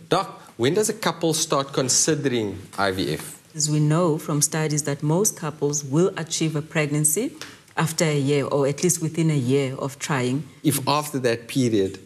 Doc, when does a couple start considering IVF? As we know from studies that most couples will achieve a pregnancy after a year, or at least within a year of trying. If after that period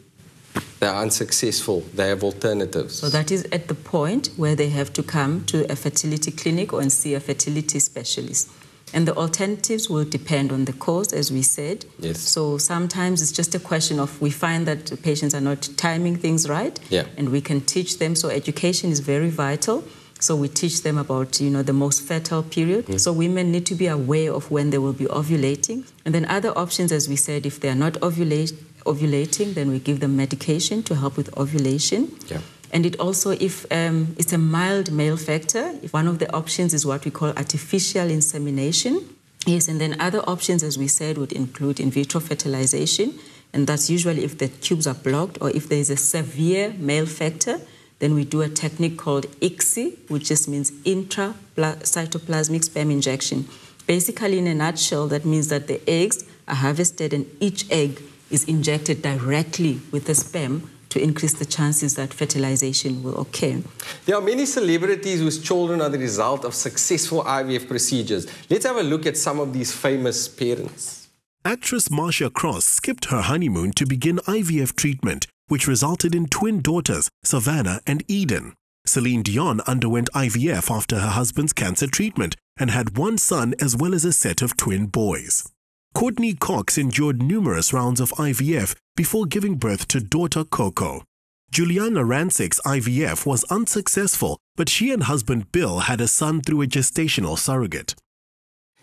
they're unsuccessful, they have alternatives. So that is at the point where they have to come to a fertility clinic or and see a fertility specialist. And the alternatives will depend on the cause, as we said. Yes. So sometimes it's just a question of we find that the patients are not timing things right, and we can teach them. So education is very vital. So we teach them about, the most fertile period. So women need to be aware of when they will be ovulating. And then other options, as we said, if they are not ovulating, then we give them medication to help with ovulation. Yeah. And it also, if it's a mild male factor, one of the options is what we call artificial insemination. Yes, and then other options, as we said, would include in vitro fertilization. And that's usually if the tubes are blocked or if there is a severe male factor, then we do a technique called ICSI, which just means intracytoplasmic sperm injection. Basically, in a nutshell, that means that the eggs are harvested and each egg is injected directly with the sperm to increase the chances that fertilization will occur. There are many celebrities whose children are the result of successful IVF procedures. Let's have a look at some of these famous parents. Actress Marcia Cross skipped her honeymoon to begin IVF treatment, which resulted in twin daughters, Savannah and Eden. Celine Dion underwent IVF after her husband's cancer treatment and had one son as well as a set of twin boys. Courtney Cox endured numerous rounds of IVF before giving birth to daughter Coco. Juliana Rancic's IVF was unsuccessful, but she and husband Bill had a son through a gestational surrogate.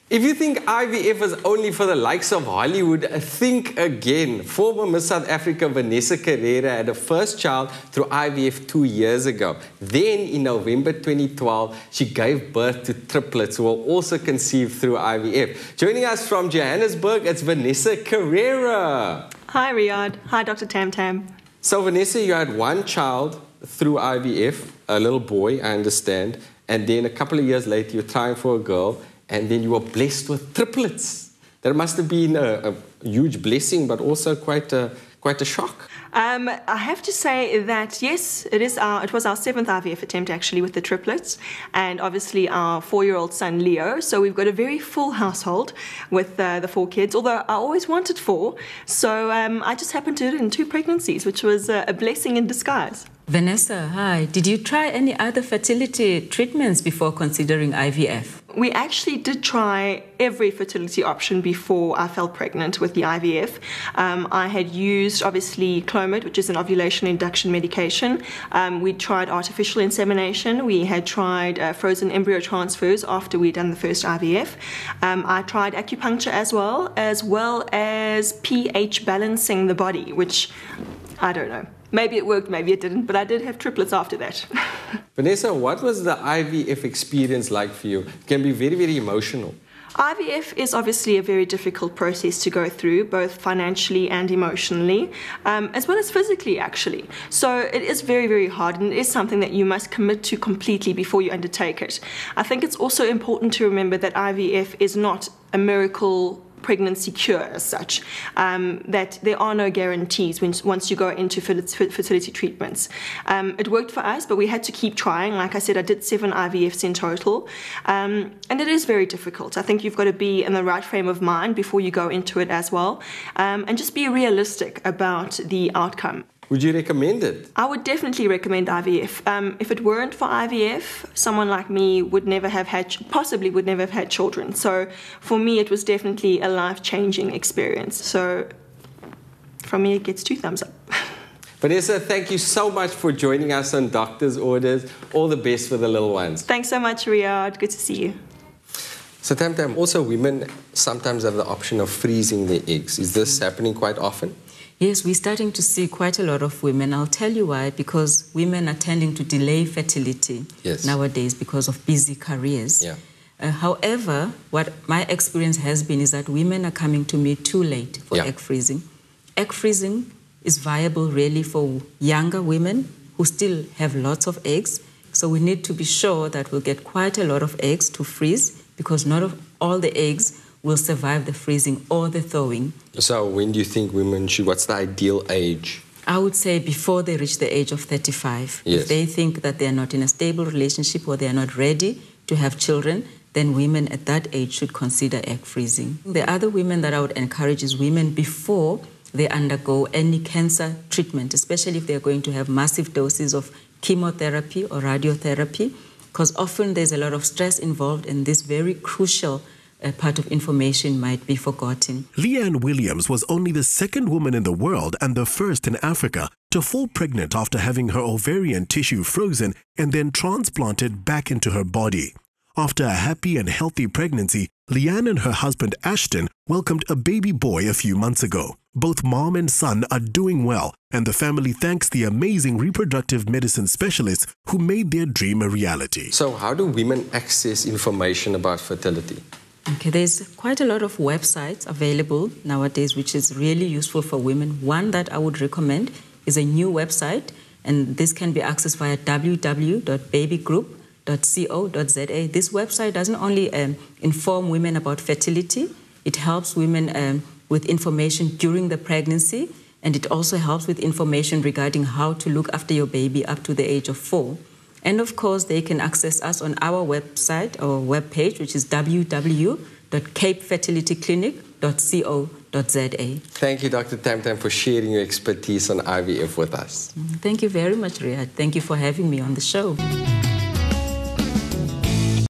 If you think IVF is only for the likes of Hollywood, think again. Former Miss South Africa Vanessa Carreira had her first child through IVF 2 years ago. Then, in November 2012, she gave birth to triplets who were also conceived through IVF. Joining us from Johannesburg, it's Vanessa Carreira. Hi, Riyadh. Hi, Dr. Tam Tam. So, Vanessa, you had one child through IVF, a little boy, I understand, and then a couple of years later, you're trying for a girl, and then you were blessed with triplets. That must have been a huge blessing, but also quite a shock. I have to say that, yes, it was our 7th IVF attempt, actually, with the triplets, and obviously our 4-year-old son, Leo. So we've got a very full household with the 4 kids, although I always wanted 4. So I just happened to do it in 2 pregnancies, which was a blessing in disguise. Vanessa, hi. Did you try any other fertility treatments before considering IVF? We actually did try every fertility option before I fell pregnant with the IVF. I had used, obviously, Clomid, which is an ovulation induction medication. We tried artificial insemination. We had tried frozen embryo transfers after we'd done the first IVF. I tried acupuncture as well as pH balancing the body, which, I don't know. Maybe it worked, maybe it didn't, but I did have triplets after that. Vanessa, what was the IVF experience like for you? It can be very, very emotional. IVF is obviously a very difficult process to go through, both financially and emotionally, as well as physically, actually. So it is very, very hard, and it is something that you must commit to completely before you undertake it. I think it's also important to remember that IVF is not a miracle pregnancy cure as such, that there are no guarantees once you go into fertility treatments. It worked for us, but we had to keep trying. Like I said, I did 7 IVFs in total, and it is very difficult. I think you've got to be in the right frame of mind before you go into it as well, and just be realistic about the outcome. Would you recommend it? I would definitely recommend IVF. If it weren't for IVF, someone like me would never have had children. So for me, it was definitely a life-changing experience. So from me, it gets 2 thumbs up. Vanessa, thank you so much for joining us on Doctor's Orders. All the best for the little ones. Thanks so much, Riyadh. Good to see you. So, Tam Tam, also women sometimes have the option of freezing their eggs. Is this happening quite often? Yes, we're starting to see quite a lot of women. I'll tell you why, because women are tending to delay fertility nowadays because of busy careers. Yeah. However, what my experience has been is that women are coming to me too late for egg freezing. Egg freezing is viable really for younger women who still have lots of eggs. So we need to be sure that we'll get quite a lot of eggs to freeze, because not all the eggs will survive the freezing or the thawing. So when do you think women should, what's the ideal age I would say before they reach the age of 35. Yes. If they think that they're not in a stable relationship or they're not ready to have children, then women at that age should consider egg freezing. The other women that I would encourage is women before they undergo any cancer treatment, especially if they're going to have massive doses of chemotherapy or radiotherapy, because often there's a lot of stress involved and this very crucial part of information might be forgotten. Leanne Williams was only the second woman in the world and the first in Africa to fall pregnant after having her ovarian tissue frozen and then transplanted back into her body. After a happy and healthy pregnancy, Leanne and her husband Ashton welcomed a baby boy a few months ago. Both mom and son are doing well, and the family thanks the amazing reproductive medicine specialists who made their dream a reality. So how do women access information about fertility? Okay, there's quite a lot of websites available nowadays, which is really useful for women. One that I would recommend is a new website, and this can be accessed via www.babygroup.co.za. This website doesn't only inform women about fertility, it helps women with information during the pregnancy, and it also helps with information regarding how to look after your baby up to the age of 4. And of course, they can access us on our website or webpage, which is www.capefertilityclinic.co.za. Thank you, Dr. Tamtam, for sharing your expertise on IVF with us. Thank you very much, Riyad. Thank you for having me on the show.